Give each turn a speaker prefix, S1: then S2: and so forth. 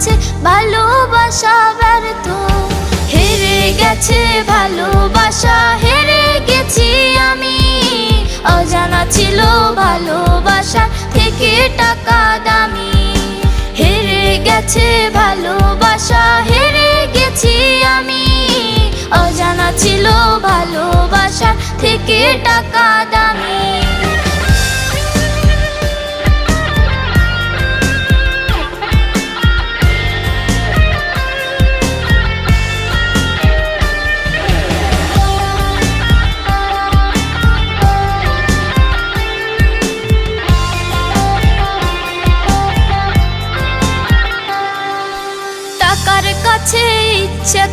S1: কাছে ভালোবাসা ব্যর্থ। হেরে গেছে ভালোবাসা, হেরে গেছি আমি। অজানা ছিল ভালোবাসা থেকে টাকা দামি। হেরে গেছে ভালোবাসা, হেরে গেছি আমি। অজানা ছিল ভালোবাসা থেকে টাকা দামি। টাকার কাছে ইচ্ছে